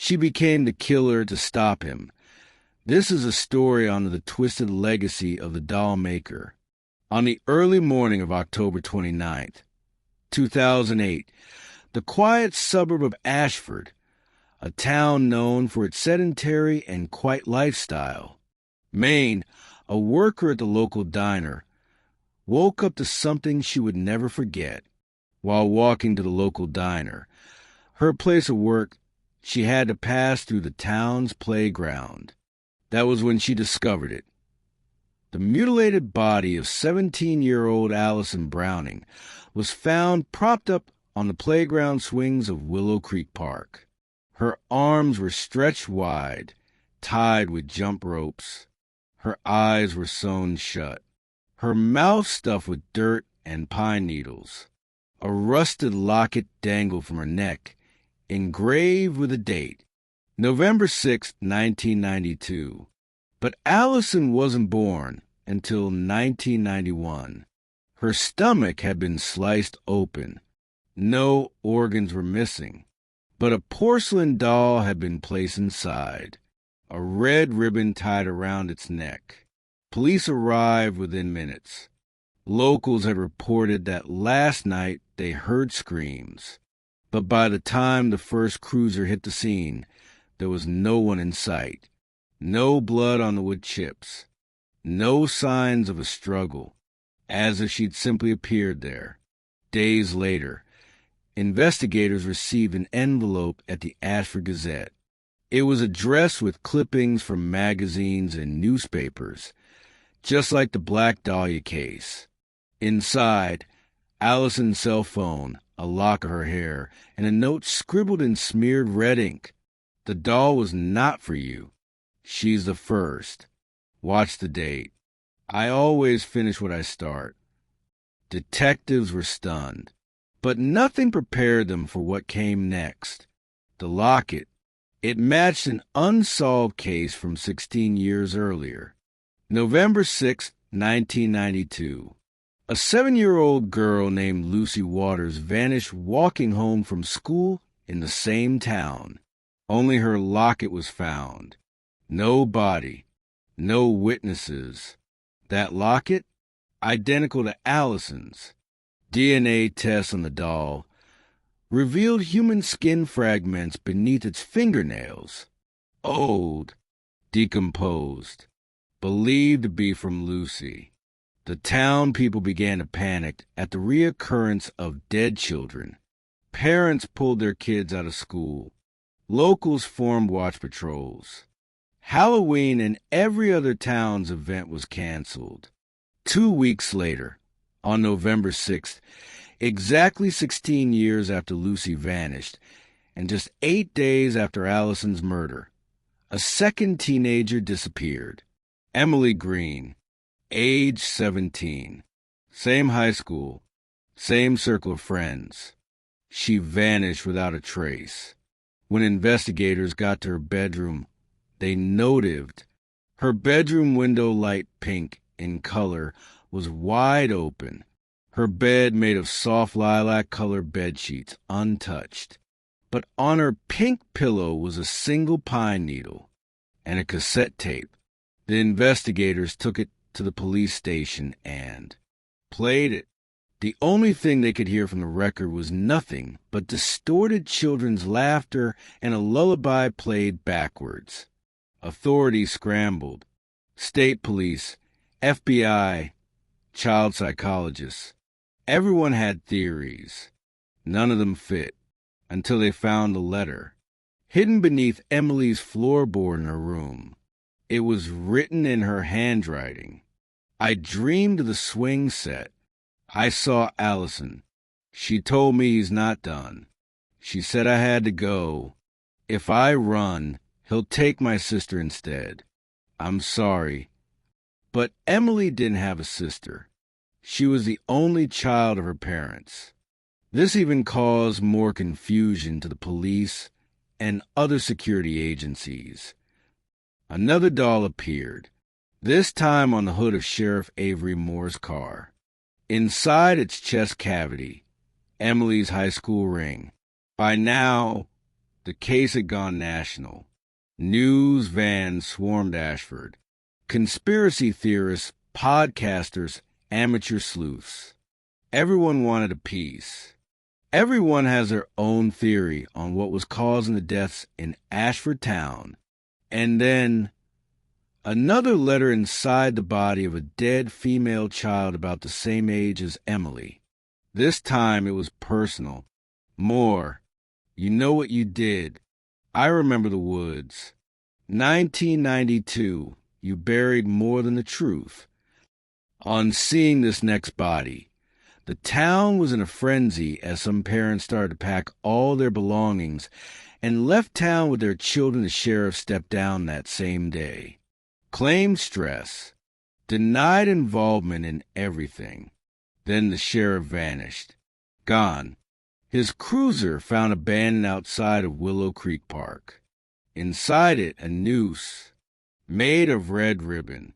She became the killer to stop him. This is a story on the twisted legacy of the Dollmaker. On the early morning of October 29th, 2008, the quiet suburb of Ashford, a town known for its sedentary and quiet lifestyle, Maine, a worker at the local diner, woke up to something she would never forget. While walking to the local diner, her place of work, she had to pass through the town's playground. That was when she discovered it. The mutilated body of 17-year-old Allison Browning was found propped up on the playground swings of Willow Creek Park. Her arms were stretched wide, tied with jump ropes. Her eyes were sewn shut. Her mouth stuffed with dirt and pine needles. A rusted locket dangled from her neck, engraved with a date, November 6, 1992. But Allison wasn't born until 1991. Her stomach had been sliced open. No organs were missing, but a porcelain doll had been placed inside, a red ribbon tied around its neck. Police arrived within minutes. Locals had reported that last night they heard screams, but by the time the first cruiser hit the scene, there was no one in sight. No blood on the wood chips. No signs of a struggle, as if she'd simply appeared there. Days later, investigators received an envelope at the Ashford Gazette. It was addressed with clippings from magazines and newspapers, just like the Black Dahlia case. Inside, Allison's cell phone, a lock of her hair, and a note scribbled in smeared red ink. The doll was not for you. She's the first. Watch the date. I always finish what I start. Detectives were stunned, but nothing prepared them for what came next. The locket. It matched an unsolved case from 16 years earlier. November 6, 1992. A 7-year-old girl named Lucy Waters vanished walking home from school in the same town. Only her locket was found. No body. No witnesses. That locket? Identical to Allison's. DNA tests on the doll revealed human skin fragments beneath its fingernails. Old. Decomposed. Believed to be from Lucy. The town people began to panic at the reoccurrence of dead children. Parents pulled their kids out of school. Locals formed watch patrols. Halloween and every other town's event was canceled. 2 weeks later, on November 6th, exactly 16 years after Lucy vanished, and just 8 days after Allison's murder, a second teenager disappeared. Emily Green, age 17. Same high school, same circle of friends. She vanished without a trace. When investigators got to her bedroom, they noted her bedroom window, light pink in color, was wide open. Her bed made of soft lilac-colored bedsheets, untouched. But on her pink pillow was a single pine needle and a cassette tape. The investigators took it to the police station and played it. The only thing they could hear from the record was nothing but distorted children's laughter and a lullaby played backwards. Authorities scrambled. State police, FBI, child psychologists. Everyone had theories. None of them fit until they found a letter hidden beneath Emily's floorboard in her room. It was written in her handwriting. I dreamed of the swing set. I saw Allison. She told me he's not done. She said I had to go. If I run, he'll take my sister instead. I'm sorry. But Emily didn't have a sister. She was the only child of her parents. This even caused more confusion to the police and other security agencies. Another doll appeared, this time on the hood of Sheriff Avery Moore's car. Inside its chest cavity, Emily's high school ring. By now, The case had gone national. News vans swarmed Ashford. Conspiracy theorists, podcasters, amateur sleuths. Everyone wanted a piece. Everyone has their own theory on what was causing the deaths in Ashford town. And then another letter inside the body of a dead female child about the same age as Emily. This time it was personal. More. You know what you did. I remember the woods. 1992. You buried more than the truth. On seeing this next body, the town was in a frenzy as some parents started to pack all their belongings and left town with their children. The sheriff stepped down that same day. Claimed stress. Denied involvement in everything. Then the sheriff vanished. Gone. His cruiser found abandoned outside of Willow Creek Park. Inside it, a noose, made of red ribbon.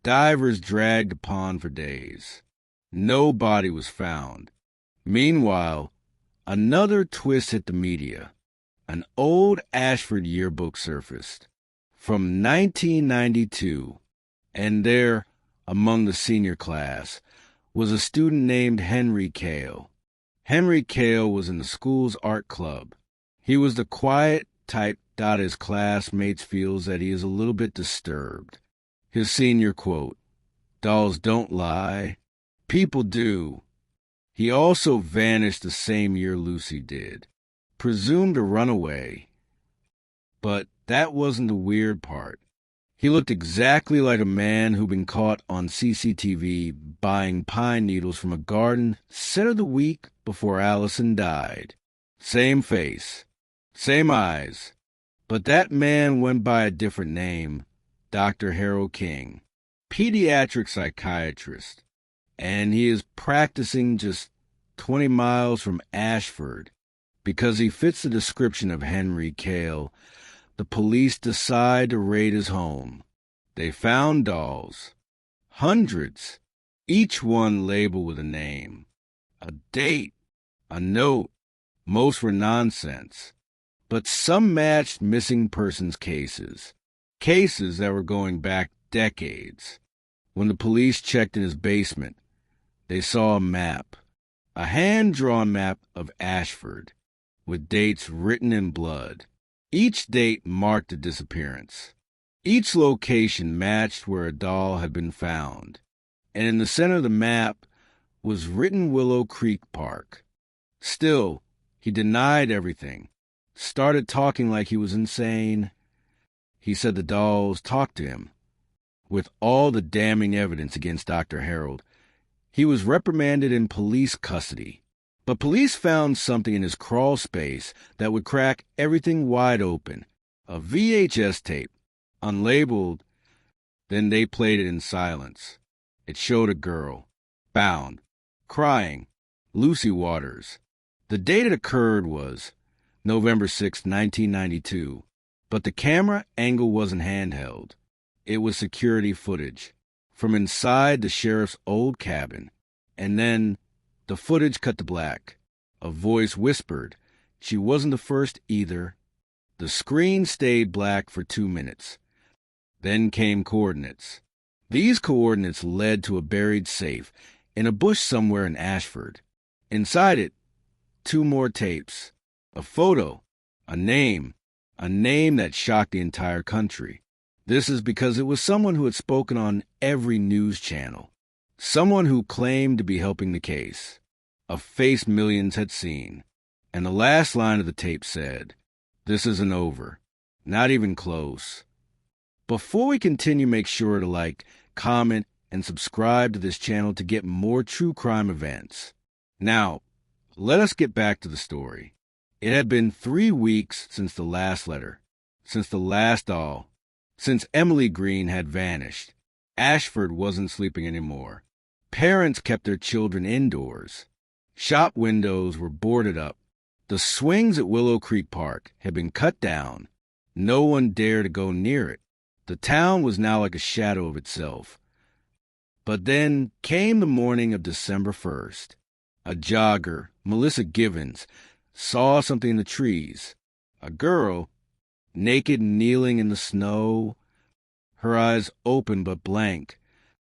Divers dragged the pond for days. No body was found. Meanwhile, another twist hit the media. An old Ashford yearbook surfaced from 1992, and there, among the senior class, was a student named Henry Cale. Henry Cale was in the school's art club. He was the quiet type that his classmates feels that he is a little bit disturbed. His senior quote, "Dolls don't lie. People do." He also vanished the same year Lucy did. Presumed a runaway. But that wasn't the weird part. He looked exactly like a man who'd been caught on CCTV buying pine needles from a garden set of the week before Allison died. Same face, same eyes. But that man went by a different name, Dr. Harold King, pediatric psychiatrist, and he is practicing just 20 miles from Ashford. Because he fits the description of Henry Cale, the police decide to raid his home. They found dolls. Hundreds. Each one labeled with a name. A date. A note. Most were nonsense. But some matched missing persons cases. Cases that were going back decades. When the police checked in his basement, they saw a map. A hand-drawn map of Ashford, with dates written in blood. Each date marked a disappearance. Each location matched where a doll had been found. And in the center of the map was written Willow Creek Park. Still, he denied everything. Started talking like he was insane. He said the dolls talked to him. With all the damning evidence against Dr. Harold, he was reprimanded in police custody. But police found something in his crawl space that would crack everything wide open. A VHS tape, unlabeled. Then they played it in silence. It showed a girl, bound, crying, Lucy Waters. The date it occurred was November 6, 1992. But the camera angle wasn't handheld. It was security footage from inside the sheriff's old cabin. And then the footage cut to black. A voice whispered, "She wasn't the first either." The screen stayed black for 2 minutes. Then came coordinates. These coordinates led to a buried safe in a bush somewhere in Ashford. Inside it, 2 more tapes. A photo, a name that shocked the entire country. This is because it was someone who had spoken on every news channel. Someone who claimed to be helping the case. A face millions had seen. And the last line of the tape said, "This isn't over. Not even close." Before we continue, make sure to like, comment, and subscribe to this channel to get more true crime events. Now, let us get back to the story. It had been 3 weeks since the last letter, since the last doll, since Emily Green had vanished. Ashford wasn't sleeping anymore. Parents kept their children indoors. Shop windows were boarded up. The swings at Willow Creek Park had been cut down. No one dared to go near it. The town was now like a shadow of itself. But then came the morning of December 1st. A jogger, Melissa Givens, saw something in the trees. A girl, naked and kneeling in the snow, her eyes open but blank,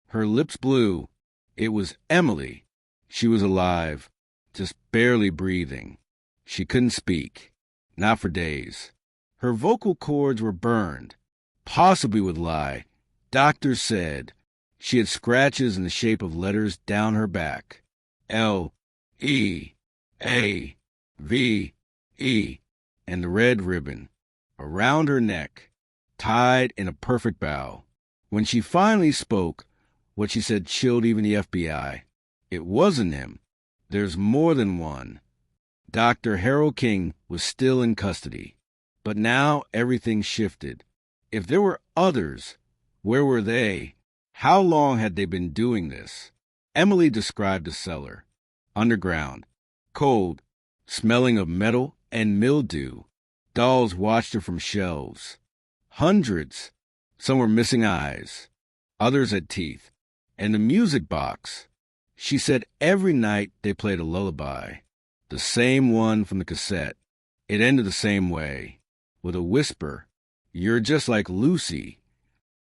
her lips blue. It was Emily. She was alive, just barely breathing. She couldn't speak, not for days. Her vocal cords were burned, possibly with lye. Doctors said she had scratches in the shape of letters down her back. L-E-A-V-E, and the red ribbon around her neck, tied in a perfect bow. When she finally spoke, what she said chilled even the FBI. It wasn't him. There's more than one. Dr. Harold King was still in custody. But now everything shifted. If there were others, where were they? How long had they been doing this? Emily described the cellar. Underground. Cold. Smelling of metal and mildew. Dolls watched her from shelves. Hundreds. Some were missing eyes. Others had teeth. And the music box. She said every night they played a lullaby. The same one from the cassette. It ended the same way. With a whisper, "You're just like Lucy."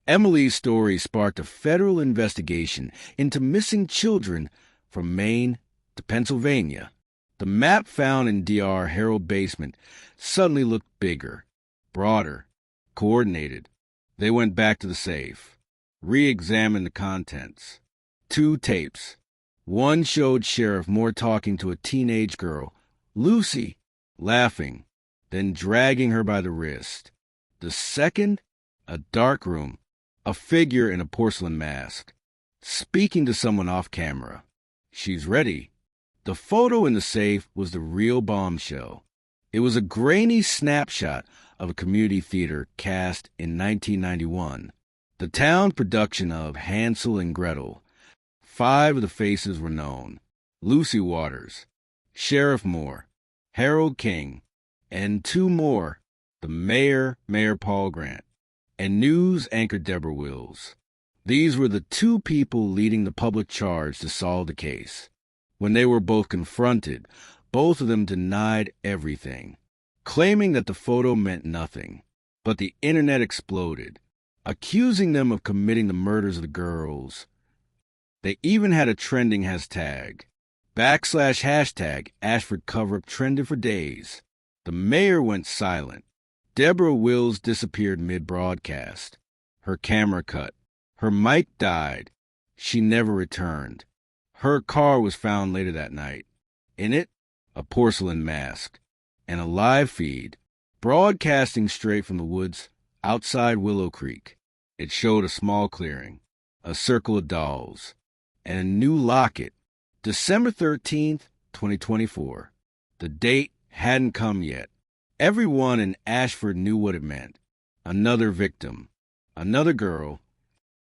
Emily's story sparked a federal investigation into missing children from Maine to Pennsylvania. The map found in Dr. Harold's basement suddenly looked bigger, broader, coordinated. They went back to the safe, re-examined the contents. 2 tapes. One showed Sheriff Moore talking to a teenage girl, Lucy, laughing, then dragging her by the wrist. The second, a dark room, a figure in a porcelain mask, speaking to someone off camera. She's ready. The photo in the safe was the real bombshell. It was a grainy snapshot of a community theater cast in 1991. The town production of Hansel and Gretel. 5 of the faces were known. Lucy Waters, Sheriff Moore, Harold King, and 2 more, the mayor, Mayor Paul Grant, and news anchor Deborah Wills. These were the 2 people leading the public charge to solve the case. When they were both confronted, both of them denied everything, claiming that the photo meant nothing. But the internet exploded, accusing them of committing the murders of the girls. They even had a trending hashtag. /# Ashford cover-up trended for days. The mayor went silent. Deborah Wills disappeared mid-broadcast. Her camera cut. Her mic died. She never returned. Her car was found later that night. In it, a porcelain mask. And a live feed, broadcasting straight from the woods outside Willow Creek. It showed a small clearing, a circle of dolls, and a new locket. December 13th, 2024. The date hadn't come yet. Everyone in Ashford knew what it meant. Another victim. Another girl.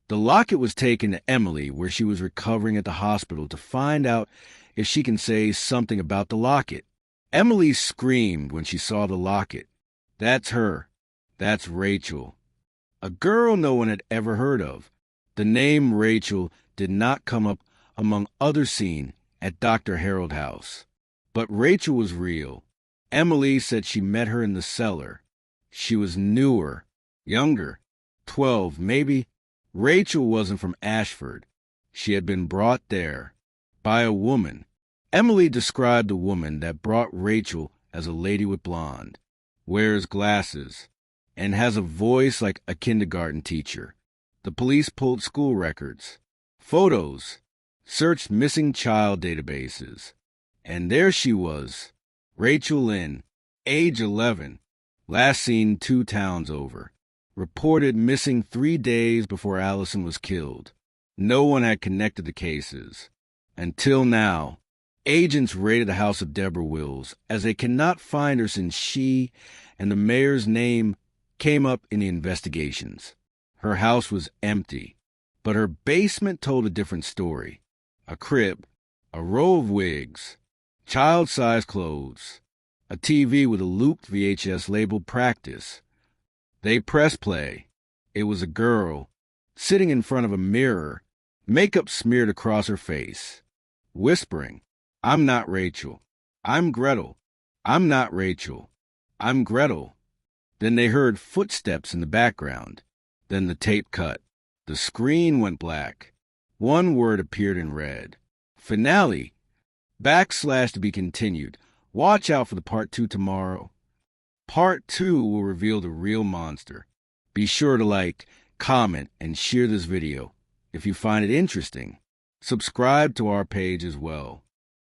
The locket was taken to Emily, where she was recovering at the hospital, to find out if she can say something about the locket. Emily screamed when she saw the locket. That's her. That's Rachel. A girl no one had ever heard of. The name Rachel did not come up among others seen at Dr. Harold's house. But Rachel was real. Emily said she met her in the cellar. She was newer, younger, 12 maybe. Rachel wasn't from Ashford. She had been brought there by a woman. Emily described the woman that brought Rachel as a lady with blonde, wears glasses, and has a voice like a kindergarten teacher. The police pulled school records, photos, searched missing child databases. And there she was, Rachel Lynn, age 11, last seen 2 towns over. Reported missing 3 days before Allison was killed. No one had connected the cases. Until now, agents raided the house of Deborah Wills, as they cannot find her since she and the mayor's name came up in the investigations. Her house was empty, but her basement told a different story. A crib, a row of wigs, child-sized clothes, a TV with a looped VHS labeled Practice. They pressed play. It was a girl, sitting in front of a mirror, makeup smeared across her face, whispering, "I'm not Rachel. I'm Gretel. I'm not Rachel." I'm Gretel. Then they heard footsteps in the background. Then the tape cut. The screen went black. One word appeared in red. Finale. / to be continued. Watch out for the part 2 tomorrow. Part 2 will reveal the real monster. Be sure to like, comment, and share this video. If you find it interesting, subscribe to our page as well.